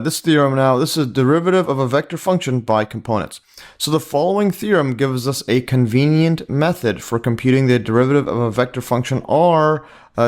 This theorem now, this is derivative of a vector function by components. So the following theorem gives us a convenient method for computing the derivative of a vector function R,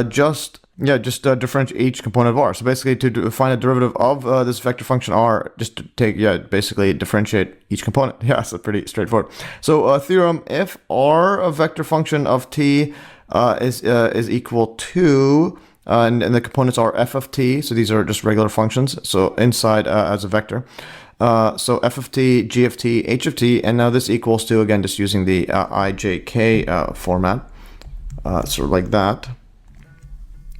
just differentiate each component of R. So basically to find a derivative of this vector function R, just to take, basically differentiate each component. Yeah, so pretty straightforward. So theorem, if R, a vector function of t, is equal to and the components are f of t, so these are just regular functions, so inside as a vector. So f of t, g of t, h of t, and now this equals to, again, just using the ijk format, sort of like that.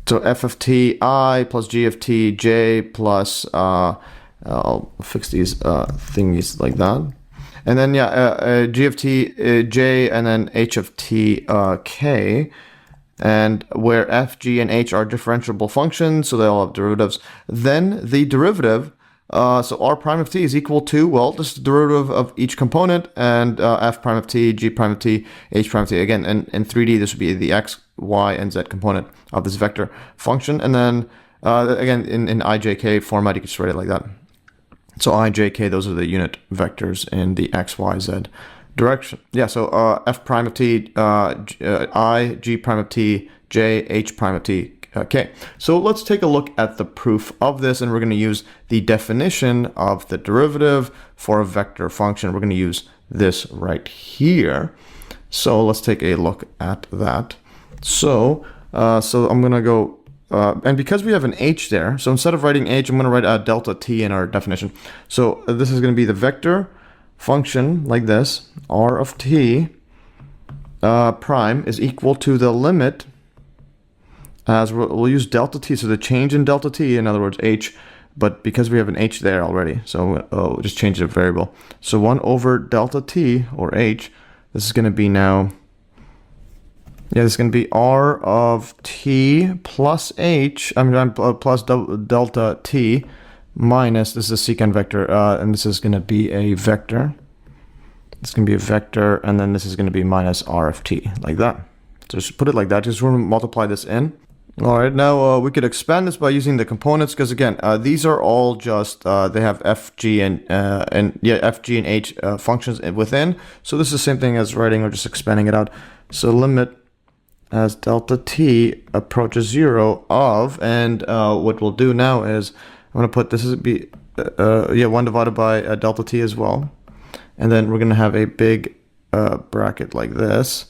So f of t I plus g of t j plus, I'll fix these thingies like that. And then, g of t j, and then h of t k. And where f, g, and h are differentiable functions, so they all have derivatives, then the derivative, so r prime of t is equal to, well, this is the derivative of each component, and f prime of t, g prime of t, h prime of t. Again, in 3D, this would be the x, y, and z component of this vector function. And then, again, in ijk format, you can just write it like that. So ijk, those are the unit vectors in the x, y, z direction. Yeah, so f prime of t, I, g prime of t, j, h prime of t, k. So let's take a look at the proof of this, and we're going to use the definition of the derivative for a vector function. We're going to use this right here. So let's take a look at that. So I'm going to go, and because we have an h there, so instead of writing h, I'm going to write a delta t in our definition. So this is going to be the vector function like this, r of t prime is equal to the limit, as we'll use delta t, so the change in delta t, in other words h, but because we have an h there already, so we'll just change the variable. So 1 over delta t, or h, this is going to be now, this is going to be r of t plus h, plus delta t, minus, this is a secant vector, and this is going to be a vector. It's going to be a vector, and then this is going to be minus r of t, like that. So just put it like that. Just want to multiply this in. All right, now we could expand this by using the components, because again, these are all just, they have f, g, and f, g, and h functions within. So this is the same thing as writing or just expanding it out. So limit as delta t approaches 0 of, and what we'll do now is, I'm going to put, this is be 1 divided by delta t as well. And then we're going to have a big bracket like this.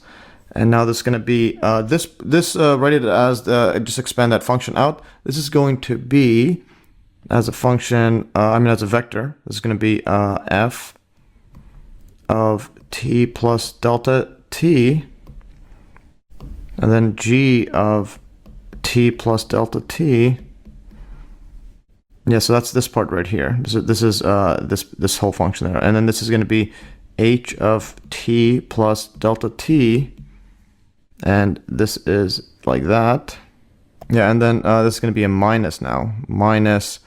And now this is going to be, write it as, just expand that function out. This is going to be, as a function, as a vector, this is going to be f of t plus delta t, and then g of t plus delta t. Yeah, so that's this part right here. This is this whole function there, and then this is going to be h of t plus delta t, and this is like that. Yeah, and then this is going to be a minus now, minus.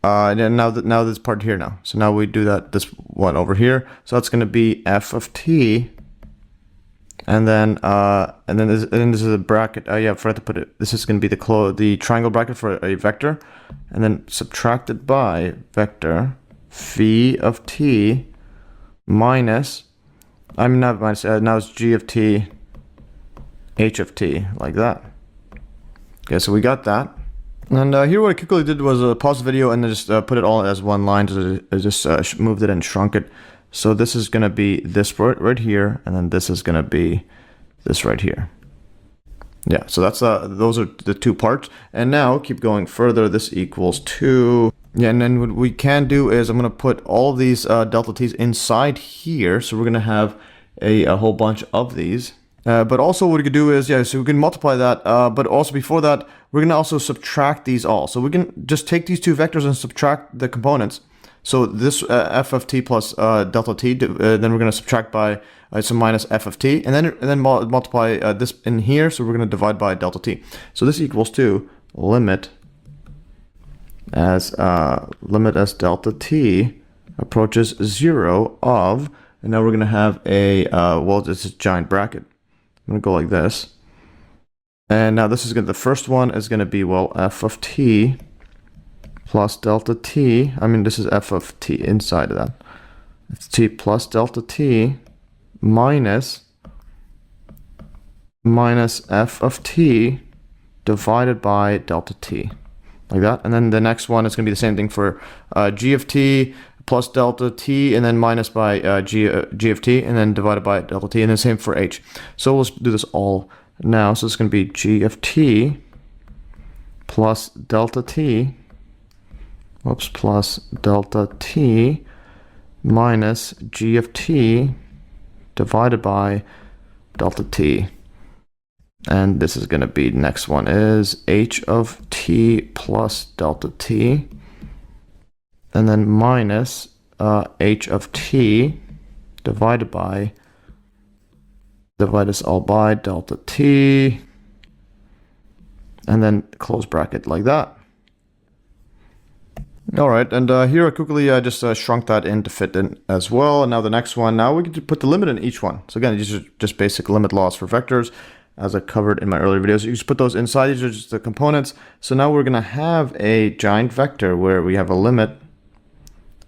Now this part here now. So now we do that, this one over here. So that's going to be f of t, and then this is a bracket. I forgot to put it. This is going to be the triangle bracket for a vector, and then subtracted by vector phi of t minus, not minus, now it's g of t, h of t, like that. Okay, so we got that. And here what I quickly did was pause the video and then just put it all as one line. So I just moved it and shrunk it. So this is going to be this right here, and then this is going to be this right here. Yeah, so that's those are the two parts. And now keep going further. This equals 2. Yeah, and then what we can do is I'm going to put all of these delta t's inside here. So we're going to have a whole bunch of these. But also what we could do is, so we can multiply that, but also before that, we're going to also subtract these all. So we can just take these two vectors and subtract the components. So this f of t plus delta t, then we're going to subtract by some minus f of t, and then multiply this in here. So we're going to divide by delta t. So this equals to limit as delta t approaches 0 of, and now we're going to have a this is a giant bracket. I'm going to go like this. And now this is going to, the first one is going to be, f of t plus delta t, I mean this is f of t inside of that. It's t plus delta t minus f of t divided by delta t, like that. And then the next one is going to be the same thing for g of t plus delta t, and then minus by g of t, and then divided by delta t, and then same for h. So we'll do this all now. So it's going to be g of t plus delta t, plus delta t minus g of t divided by delta t. And this is going to be, next one is h of t plus delta t, and then minus h of t divided by, divide this all by delta t, and then close bracket like that. All right, and here I quickly just shrunk that in to fit in as well. And now the next one, now we get to put the limit in each one. So again, these are just basic limit laws for vectors, as I covered in my earlier videos. You just put those inside. These are just the components. So now we're going to have a giant vector where we have a limit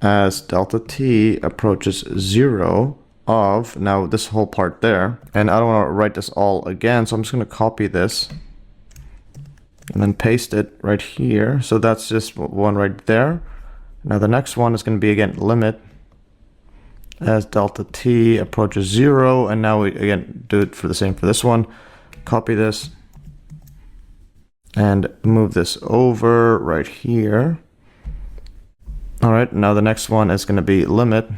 as delta t approaches 0 of, now this whole part there. And I don't want to write this all again, so I'm just going to copy this and then paste it right here. So that's just one right there. Now the next one is going to be, again, limit as delta t approaches 0. And now we, again, do it for the same for this one. Copy this and move this over right here. All right, now the next one is going to be limit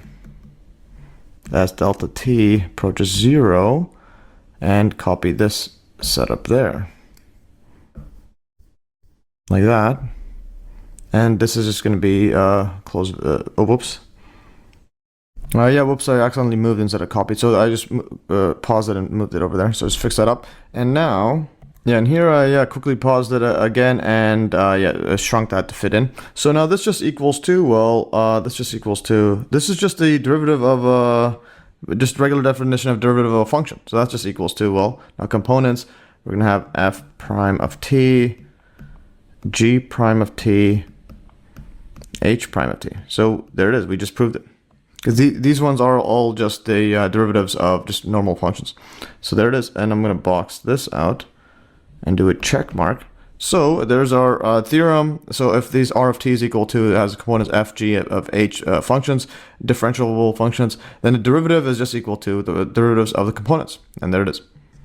as delta t approaches 0, and copy this setup there, like that. And this is just going to be close. Oh, whoops. Yeah, whoops, I accidentally moved instead of copied. So I just paused it and moved it over there. So just fix that up. And now, yeah, and here I quickly paused it again, and shrunk that to fit in. So now this just equals to, well, this just equals to, this is just the derivative of, just regular definition of derivative of a function. So that just equals to, well, now components, we're going to have f prime of t, g prime of t, h prime of t. So there it is. We just proved it. Because these ones are all just the derivatives of just normal functions. So there it is. And I'm going to box this out and do a check mark. So there's our theorem. So if these r of t is equal to, it has components f, g of h functions, differentiable functions, then the derivative is just equal to the derivatives of the components. And there it is.